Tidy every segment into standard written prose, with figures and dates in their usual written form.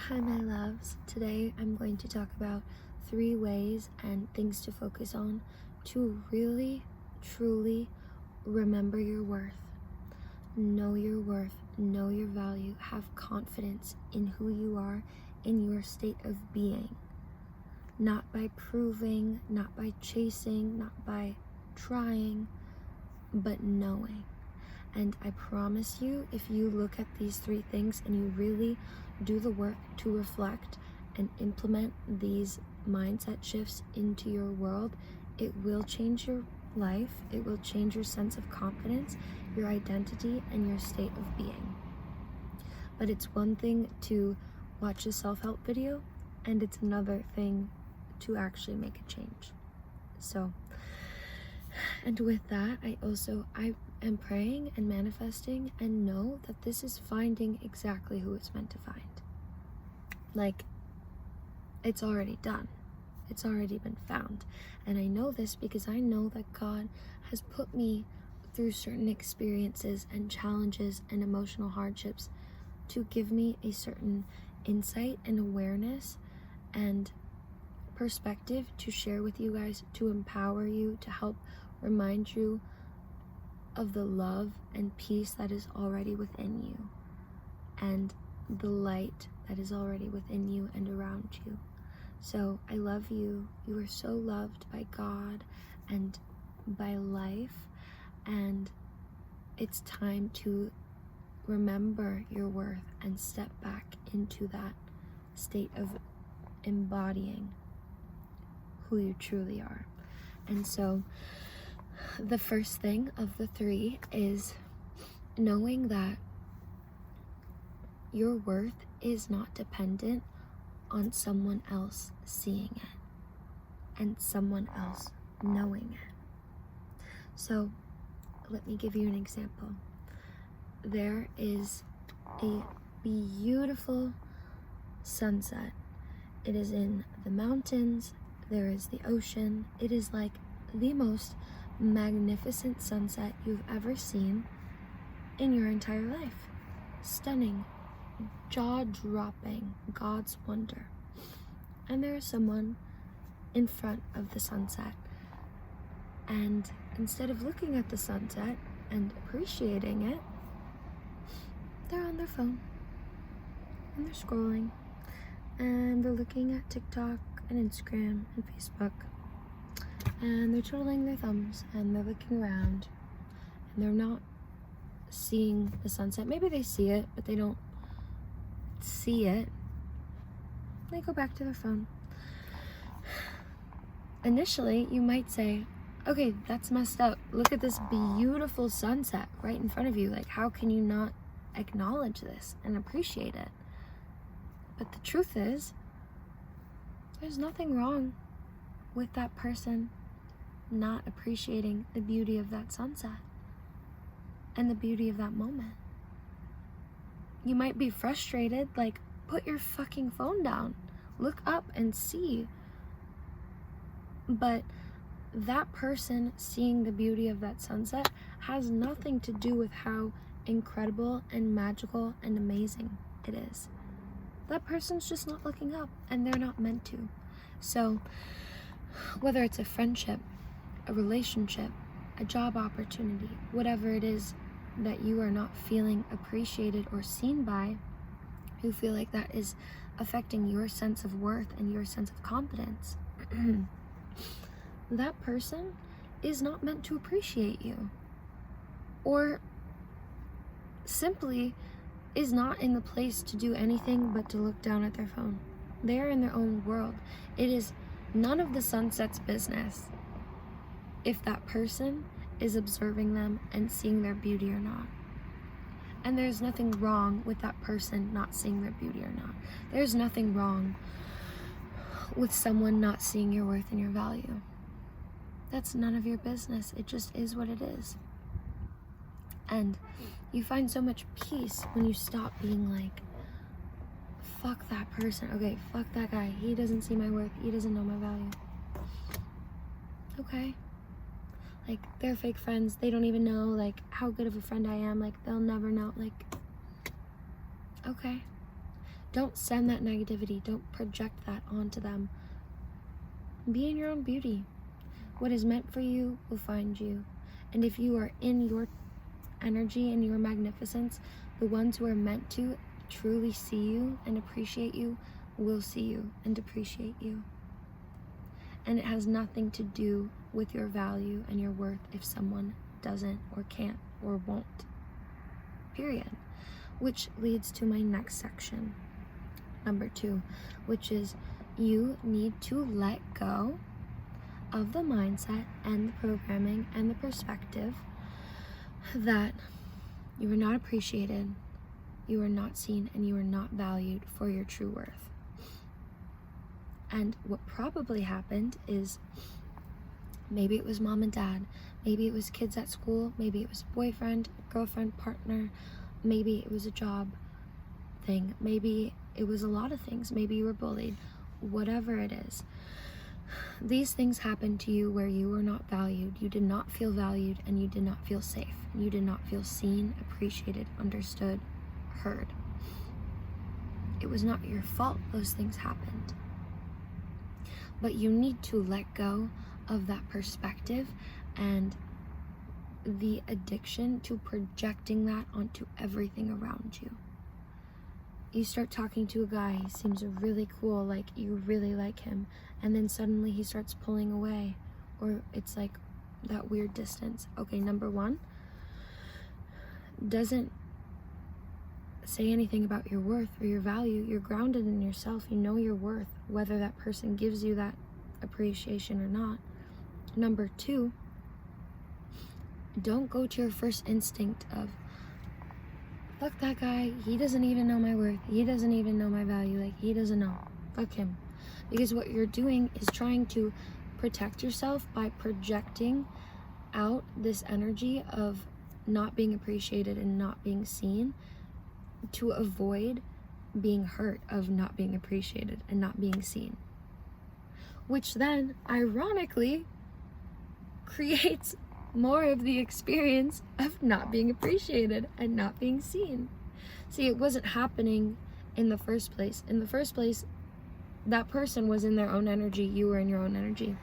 Hi, my loves. Today I'm going to talk about 3 ways and things to focus on to really, truly remember your worth. Know your worth, know your value, have confidence in who you are, in your state of being. Not by proving, not by chasing, not by trying, but knowing. And I promise you, if you look at these 3 things and you really do the work to reflect and implement these mindset shifts into your world, it will change your life. It will change your sense of confidence, your identity, and your state of being. But it's one thing to watch a self-help video, and it's another thing to actually make a change. So, and with that, I am praying and manifesting and know that this is finding exactly who it's meant to find. Like, it's already done. It's already been found. And I know this because I know that God has put me through certain experiences and challenges and emotional hardships to give me a certain insight and awareness and perspective to share with you guys, to empower you, to help remind you of the love and peace that is already within you, and the light that is already within you and around you. So I love you. You are so loved by God and by life, and it's time to remember your worth and step back into that state of embodying who you truly are. And so the first thing of the 3 is knowing that your worth is not dependent on someone else seeing it and someone else knowing it. So let me give you an example. There is a beautiful sunset. It is in the mountains. There is the ocean. It is like the most magnificent sunset you've ever seen in your entire life. Stunning, jaw-dropping, God's wonder. And there is someone in front of the sunset. And instead of looking at the sunset and appreciating it, they're on their phone. And they're scrolling. And they're looking at TikTok and Instagram and Facebook. And they're twiddling their thumbs and they're looking around. And they're not seeing the sunset. Maybe they see it, but they don't see it. They go back to their phone. Initially, you might say, okay, that's messed up. Look at this beautiful sunset right in front of you. Like, how can you not acknowledge this and appreciate it? But the truth is, there's nothing wrong with that person not appreciating the beauty of that sunset and the beauty of that moment. You might be frustrated, like, put your fucking phone down. Look up and see. But that person seeing the beauty of that sunset has nothing to do with how incredible and magical and amazing it is. That person's just not looking up, and they're not meant to. So whether it's a friendship, a relationship, a job opportunity, whatever it is that you are not feeling appreciated or seen by, you feel like that is affecting your sense of worth and your sense of confidence, that person is not meant to appreciate you, or simply is not in the place to do anything but to look down at their phone. They are in their own world. It is none of the sunset's business if that person is observing them and seeing their beauty or not. And there's nothing wrong with that person not seeing their beauty or not. There's nothing wrong with someone not seeing your worth and your value. That's none of your business. It just is what it is. And you find so much peace when you stop being like, fuck that person. Okay, fuck that guy. He doesn't see my worth. He doesn't know my value. Okay. Like, they're fake friends. They don't even know, like, how good of a friend I am. Like, they'll never know. Like, okay. Don't send that negativity. Don't project that onto them. Be in your own beauty. What is meant for you will find you. And if you are in your energy and your magnificence, the ones who are meant to truly see you and appreciate you will see you and appreciate you. And it has nothing to do with your value and your worth if someone doesn't or can't or won't. Period. Which leads to my next section, number 2, which is you need to let go of the mindset and the programming and the perspective that you are not appreciated, you are not seen, and you are not valued for your true worth. And what probably happened is maybe it was mom and dad, maybe it was kids at school, maybe it was a boyfriend, girlfriend, partner, maybe it was a job thing, maybe it was a lot of things, maybe you were bullied, whatever it is. These things happened to you where you were not valued, you did not feel valued, and you did not feel safe. You did not feel seen, appreciated, understood, heard. It was not your fault those things happened. But you need to let go of that perspective and the addiction to projecting that onto everything around you. You start talking to a guy, he seems really cool, like you really like him, and then suddenly he starts pulling away, or it's like that weird distance. Okay, number 1, doesn't say anything about your worth or your value. You're grounded in yourself. You know your worth, whether that person gives you that appreciation or not. Number 2, don't go to your first instinct of, fuck that guy, he doesn't even know my worth, he doesn't even know my value, like he doesn't know, fuck him. Because what you're doing is trying to protect yourself by projecting out this energy of not being appreciated and not being seen to avoid being hurt of not being appreciated and not being seen. Which then, ironically, creates more of the experience of not being appreciated and not being seen. See, it wasn't happening in the first place. In the first place, that person was in their own energy, you were in your own energy.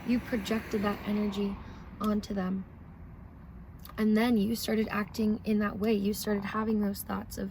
You projected that energy onto them. And then you started acting in that way. You started having those thoughts of,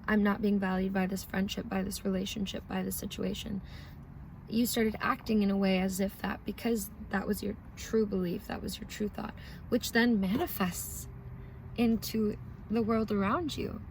I'm not being valued by this friendship, by this relationship, by this situation. You started acting in a way as if that, because that was your true belief, that was your true thought, which then manifests into the world around you.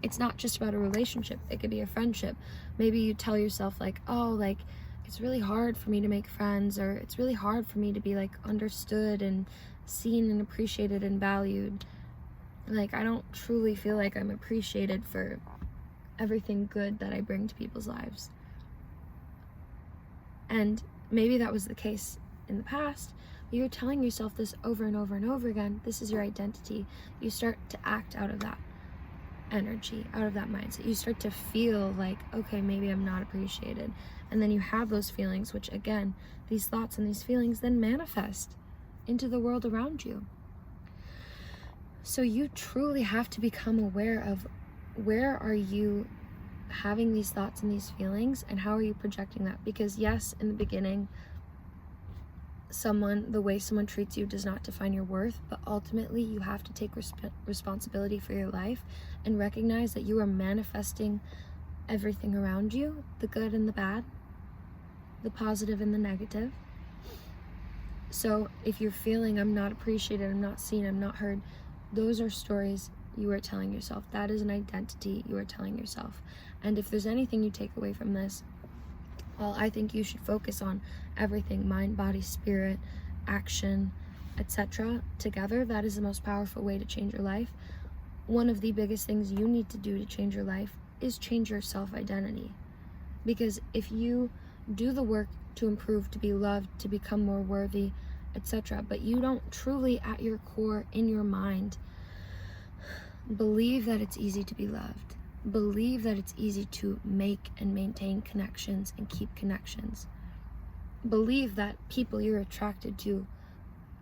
It's not just about a relationship. It could be a friendship. Maybe you tell yourself like, oh, like, it's really hard for me to make friends, or it's really hard for me to be like understood and seen and appreciated and valued. Like, I don't truly feel like I'm appreciated for everything good that I bring to people's lives. And maybe that was the case in the past. You're telling yourself this over and over and over again. This is your identity. You start to act out of that energy, out of that mindset. You start to feel like, okay, maybe I'm not appreciated. And then you have those feelings, which again, these thoughts and these feelings then manifest into the world around you. So you truly have to become aware of, where are you having these thoughts and these feelings, and how are you projecting that? Because yes, in the beginning, the way someone treats you does not define your worth, but ultimately you have to take responsibility for your life and recognize that you are manifesting everything around you, the good and the bad, the positive and the negative. So if you're feeling, I'm not appreciated, I'm not seen, I'm not heard, those are stories you are telling yourself. That is an identity you are telling yourself. And if there's anything you take away from this, well, I think you should focus on everything, mind, body, spirit, action, etc. together. That is the most powerful way to change your life. One of the biggest things you need to do to change your life is change your self-identity. Because if you do the work to improve, to be loved, to become more worthy, etc., but you don't truly at your core, in your mind, believe that it's easy to be loved, believe that it's easy to make and maintain connections and keep connections, believe that people you're attracted to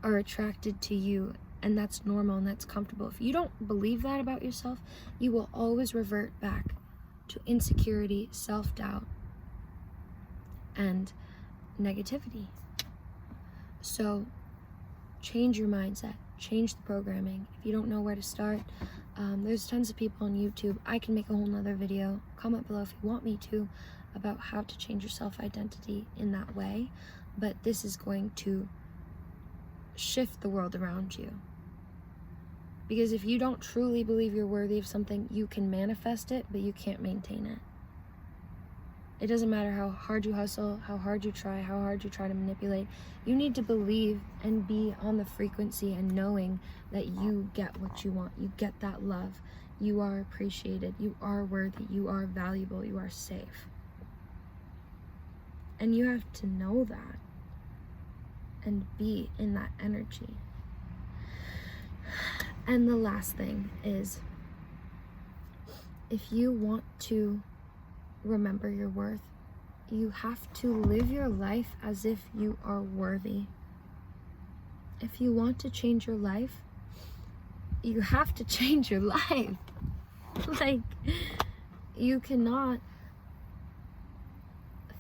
are attracted to you, and that's normal and that's comfortable. If you don't believe that about yourself, you will always revert back to insecurity, self-doubt, and negativity. So change your mindset, change the programming. If you don't know where to start, there's tons of people on YouTube. I can make a whole nother video. Comment below if you want me to, about how to change your self-identity in that way. But this is going to shift the world around you. Because if you don't truly believe you're worthy of something, you can manifest it, but you can't maintain it. It doesn't matter how hard you hustle, how hard you try to manipulate. You need to believe and be on the frequency and knowing that you get what you want. You get that love. You are appreciated. You are worthy. You are valuable. You are safe. And you have to know that and be in that energy. And the last thing is, if you want to remember your worth, you have to live your life as if you are worthy. If you want to change your life, you have to change your life. Like, you cannot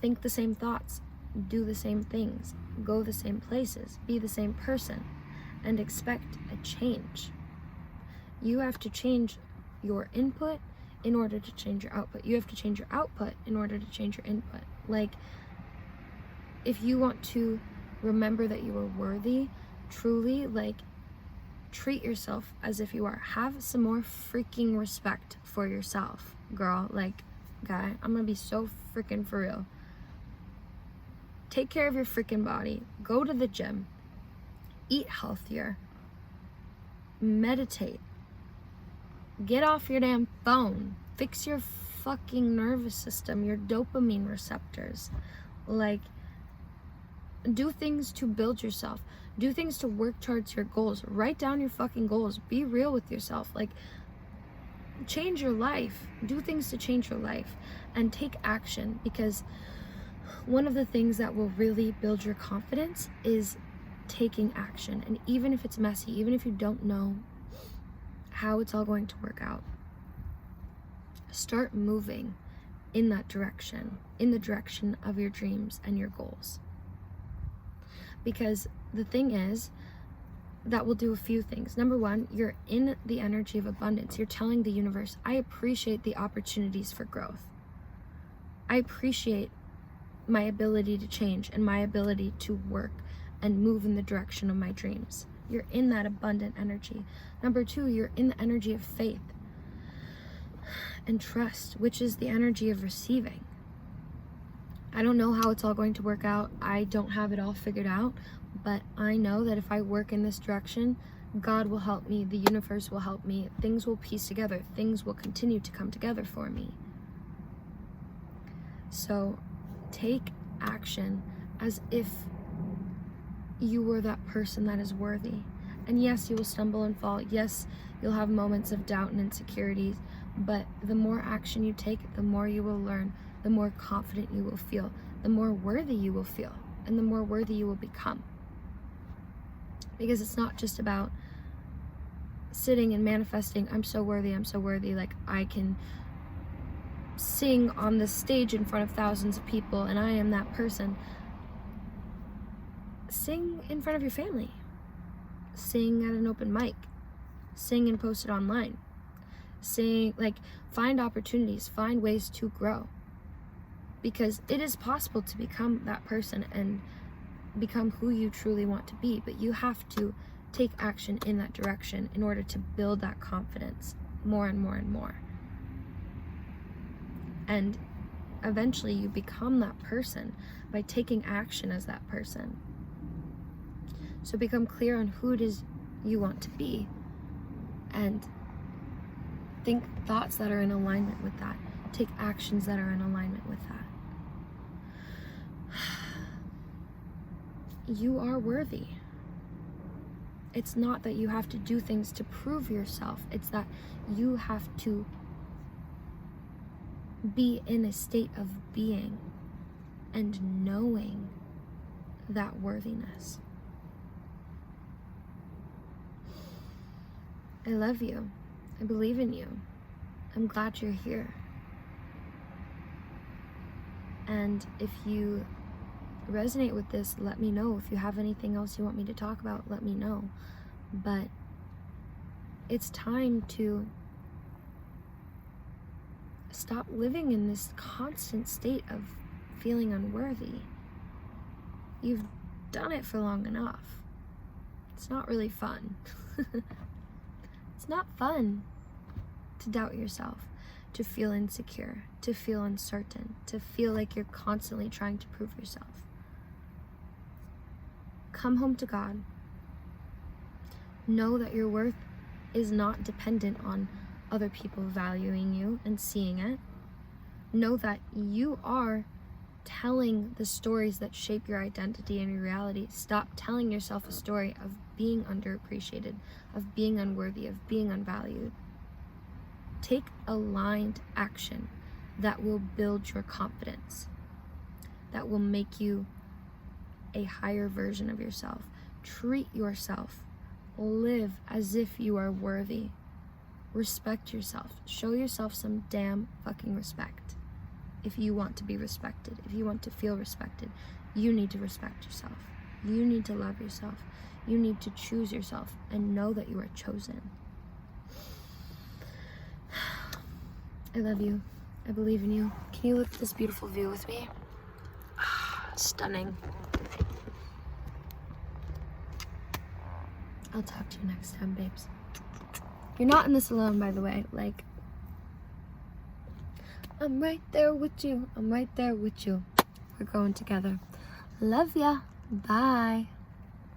think the same thoughts, do the same things, go the same places, be the same person, and expect a change. You have to change your input in order to change your output. You have to change your output in order to change your input. Like, if you want to remember that you are worthy, truly, like, treat yourself as if you are. Have some more freaking respect for yourself, girl. Like, guy, I'm gonna be so freaking for real. Take care of your freaking body. Go to the gym. Eat healthier. Meditate. Get off your damn phone. Fix your fucking nervous system, your dopamine receptors. Like, do things to build yourself. Do things to work towards your goals. Write down your fucking goals. Be real with yourself. Like, change your life. Do things to change your life. And take action, because one of the things that will really build your confidence is taking action. And even if it's messy, even if you don't know how it's all going to work out, start moving in that direction, in the direction of your dreams and your goals. Because the thing is, that will do a few things. Number one, you're in the energy of abundance. You're telling the universe, I appreciate the opportunities for growth. I appreciate my ability to change and my ability to work and move in the direction of my dreams. You're in that abundant energy. Number two, you're in the energy of faith and trust, which is the energy of receiving. I don't know how it's all going to work out. I don't have it all figured out, but I know that if I work in this direction, God will help me, the universe will help me, things will piece together, things will continue to come together for me. So take action as if you were that person that is worthy. And yes, you will stumble and fall. Yes, you'll have moments of doubt and insecurities, but the more action you take, the more you will learn, the more confident you will feel, the more worthy you will feel, and the more worthy you will become. Because it's not just about sitting and manifesting, I'm so worthy, like I can sing on this stage in front of thousands of people and I am that person. Sing in front of your family. Sing at an open mic. Sing and post it online. Sing, like, find opportunities, find ways to grow. Because it is possible to become that person and become who you truly want to be, but you have to take action in that direction in order to build that confidence more and more and more. And eventually you become that person by taking action as that person. So become clear on who it is you want to be and think thoughts that are in alignment with that. Take actions that are in alignment with that. You are worthy. It's not that you have to do things to prove yourself. It's that you have to be in a state of being and knowing that worthiness. I love you. I believe in you. I'm glad you're here. And if you resonate with this, let me know. If you have anything else you want me to talk about, let me know. But it's time to stop living in this constant state of feeling unworthy. You've done it for long enough. It's not really fun. It's not fun to doubt yourself, to feel insecure, to feel uncertain, to feel like you're constantly trying to prove yourself. Come home to God. Know that your worth is not dependent on other people valuing you and seeing it. Know that you are telling the stories that shape your identity and your reality. Stop telling yourself a story of being underappreciated, of being unworthy, of being unvalued. Take aligned action that will build your confidence, that will make you a higher version of yourself. Treat yourself. Live as if you are worthy. Respect yourself. Show yourself some damn fucking respect. If you want to be respected, if you want to feel respected, you need to respect yourself. You need to love yourself. You need to choose yourself and know that you are chosen. I love you. I believe in you. Can you look at this beautiful view with me? Stunning. I'll talk to you next time, babes. You're not in this alone, by the way. Like, I'm right there with you. I'm right there with you. We're going together. Love ya. Bye.